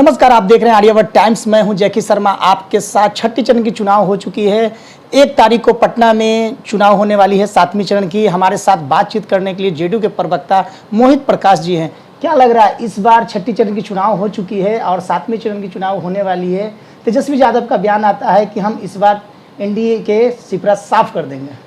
नमस्कार, आप देख रहे हैं आर्यावर्त टाइम्स। मैं हूं जैकी शर्मा आपके साथ। छठी चरण की चुनाव हो चुकी है। 1 तारीख को पटना में चुनाव होने वाली है 7वीं चरण की। हमारे साथ बातचीत करने के लिए जेडीयू के प्रवक्ता मोहित प्रकाश जी हैं। क्या लग रहा है, इस बार छठी चरण की चुनाव हो चुकी है और 7वीं चरण की चुनाव होने वाली है। तेजस्वी यादव का बयान आता है कि हम इस बार एनडीए के सिपरा साफ कर देंगे।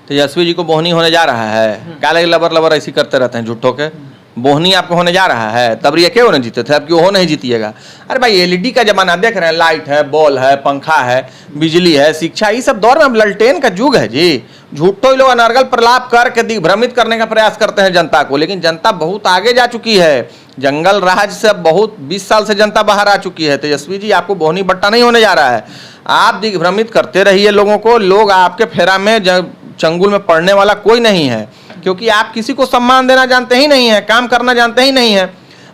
तेजस्वी जी को बोहनी होने जा रहा है। क्या लगे लबर लबर ऐसी करते रहते हैं झूठों के। बोहनी आपको होने जा रहा है, तब ये क्यों नहीं जीते थे, अब क्यों हो नहीं जीतिएगा। अरे भाई, एलईडी का जमाना देख रहे हैं। लाइट है, बॉल है, पंखा है, बिजली है, शिक्षा, ये सब दौर में अब ललटेन का युग है जी। झूठो ही लोग अनर्गल प्रलाप करके दिग्भ्रमित करने का प्रयास करते हैं जनता को, लेकिन जनता बहुत आगे जा चुकी है। जंगल राज से बहुत 20 साल से जनता बाहर आ चुकी है। तेजस्वी जी, आपको बोहनी बट्टा नहीं होने जा रहा है। आप दिग्भ्रमित करते रहिए लोगों को। लोग आपके फेरा में चंगुल में पड़ने वाला कोई नहीं है, क्योंकि आप किसी को सम्मान देना जानते ही नहीं है, काम करना जानते ही नहीं है।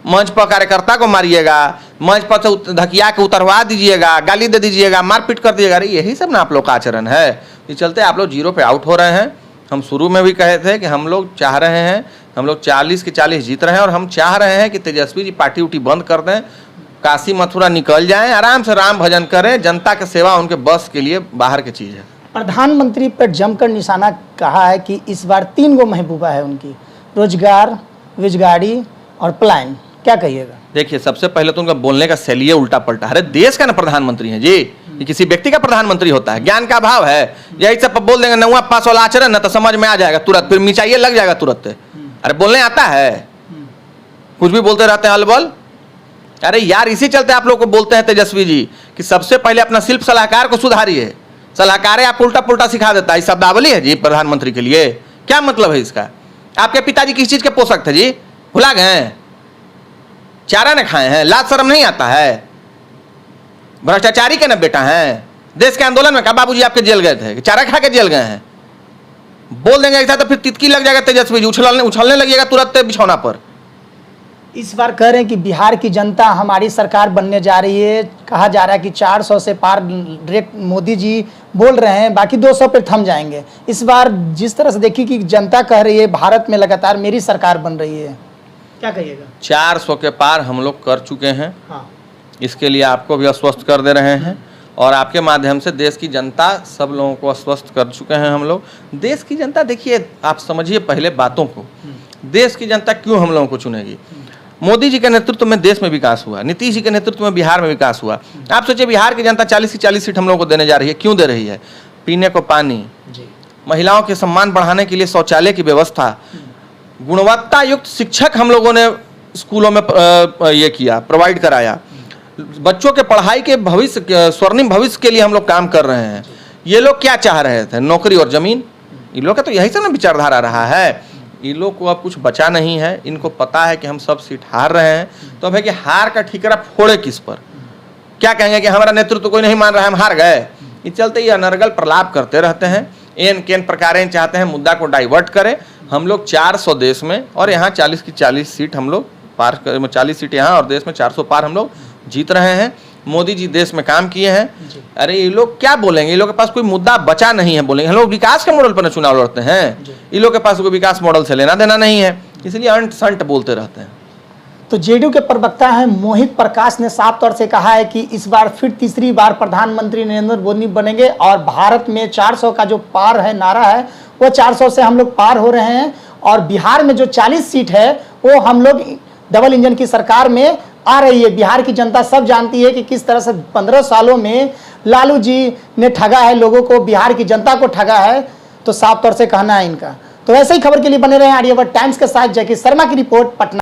मंच पर कार्यकर्ता को मारिएगा, मंच पर से धकिया के उतरवा दीजिएगा, गाली दे दीजिएगा, मारपीट कर दीजिएगा। अरे यही सब ना आप लोग का आचरण है। इस चलते आप लोग 0 पे आउट हो रहे हैं। हम शुरू में भी कहे थे कि हम लोग चाह रहे हैं, हम लोग 40 के 40 जीत रहे हैं और हम चाह रहे हैं कि तेजस्वी जी पार्टी उटी बंद कर दें, काशी मथुरा निकल जाएं, आराम से राम भजन करें। जनता की सेवा उनके बस के लिए बाहर की चीज़ है। प्रधानमंत्री पर जमकर निशाना कहा है कि इस बार 3 गो महबूबा है उनकी, रोजगार, विजगाड़ी और प्लान। क्या कहिएगा? देखिए, सबसे पहले तो उनका बोलने का शैली उल्टा पलटा। अरे देश का ना प्रधानमंत्री है जी, ये किसी व्यक्ति का प्रधानमंत्री होता है। ज्ञान का अभाव है। यही सब बोल देंगे 9वां पास वाला आचरण ना, तो समझ में आ जाएगा तुरंत, फिर मिचाइए लग जाएगा तुरंत। अरे बोलने आता है, कुछ भी बोलते रहते हैं अलबल। अरे यार, इसी चलते आप लोग को बोलते हैं तेजस्वी जी कि सबसे पहले अपना शिल्प सलाहकार को सुधारिए। सलाहकार आप उल्टा पुल्टा सिखा देता है। शब्दावली है जी प्रधानमंत्री के लिए, क्या मतलब है इसका? आपके पिताजी किस चीज के पोषक थे जी, भुला गए? चारा न खाए हैं? लाज शर्म नहीं आता है? भ्रष्टाचारी के न बेटा हैं। देश के आंदोलन में कहा बाबूजी आपके जेल गए थे, चारा खा के जेल गए हैं। बोल देंगे ऐसा तो फिर तितकी लग जाएगा तेजस्वी जी, उछलने लगेगा तुरंत बिछौना पर। इस बार कह रहे हैं कि बिहार की जनता हमारी सरकार बनने जा रही है। कहा जा रहा है कि 400 से पार रेट मोदी जी बोल रहे हैं, बाकी 200 पे थम जाएंगे। इस बार जिस तरह से देखिए कि जनता कह रही है भारत में लगातार मेरी सरकार बन रही है, क्या कहिएगा? 400 के पार हम लोग कर चुके हैं। हाँ। इसके लिए आपको भी आश्वस्त कर दे रहे हैं और आपके माध्यम से देश की जनता सब लोगों को आश्वस्त कर चुके हैं हम लोग। देश की जनता, देखिए आप समझिए पहले बातों को। देश की जनता क्यों हम लोगों को चुनेगी? मोदी जी के नेतृत्व में देश में विकास हुआ, नीतीश जी के नेतृत्व में बिहार में विकास हुआ। आप सोचिए, बिहार की जनता 40 की 40 सीट हम लोगों को देने जा रही है। क्यों दे रही है? पीने को पानी, महिलाओं के सम्मान बढ़ाने के लिए शौचालय की व्यवस्था, गुणवत्ता युक्त शिक्षक हम लोगों ने स्कूलों में ये किया, प्रोवाइड कराया। बच्चों के पढ़ाई के भविष्य, स्वर्णिम भविष्य के लिए हम लोग काम कर रहे हैं। ये लोग क्या चाह रहे थे? नौकरी और जमीन। इन लोग का तो यही सब ना विचारधारा रहा है। इन लोग को अब कुछ बचा नहीं है। इनको पता है कि हम सब सीट हार रहे हैं, तो अब है कि हार का ठिकरा फोड़े किस पर? क्या कहेंगे कि हमारा नेतृत्व कोई नहीं मान रहा है, हम हार गए। इस चलते ये अनर्गल प्रलाप करते रहते हैं। एन केन प्रकार चाहते हैं मुद्दा को डाइवर्ट करें। हम लोग 400 देश में और यहाँ 40 की 40 सीट हम लोग पार, 40 सीट यहाँ और देश में 400 पार हम लोग जीत रहे हैं। मोदी जी देश में काम किए हैं। अरे ये लोग क्या बोलेंगे? ये लोग के पास कोई मुद्दा बचा नहीं है बोलेंगे। हम लोग विकास के मॉडल पर चुनाव लड़ते हैं। ये लोग के पास कोई विकास मॉडल से लेना देना नहीं है, इसलिए अंट संट बोलते रहते हैं। तो जेडीयू के प्रवक्ता हैं मोहित प्रकाश ने साफ तौर से कहा है कि इस बार फिर तीसरी बार प्रधानमंत्री नरेंद्र मोदी बनेंगे और भारत में 400 का जो पार है नारा है, वो 400 से हम लोग पार हो रहे हैं। और बिहार में जो 40 सीट है वो हम लोग डबल इंजन की सरकार में आ रही है। बिहार की जनता सब जानती है कि किस तरह से 15 सालों में लालू जी ने ठगा है लोगों को, बिहार की जनता को ठगा है। तो साफ तौर से कहना है इनका। तो ऐसे ही खबर के लिए बने रहे आर्यावर्त टाइम्स के साथ। जैकी शर्मा की रिपोर्ट, पटना।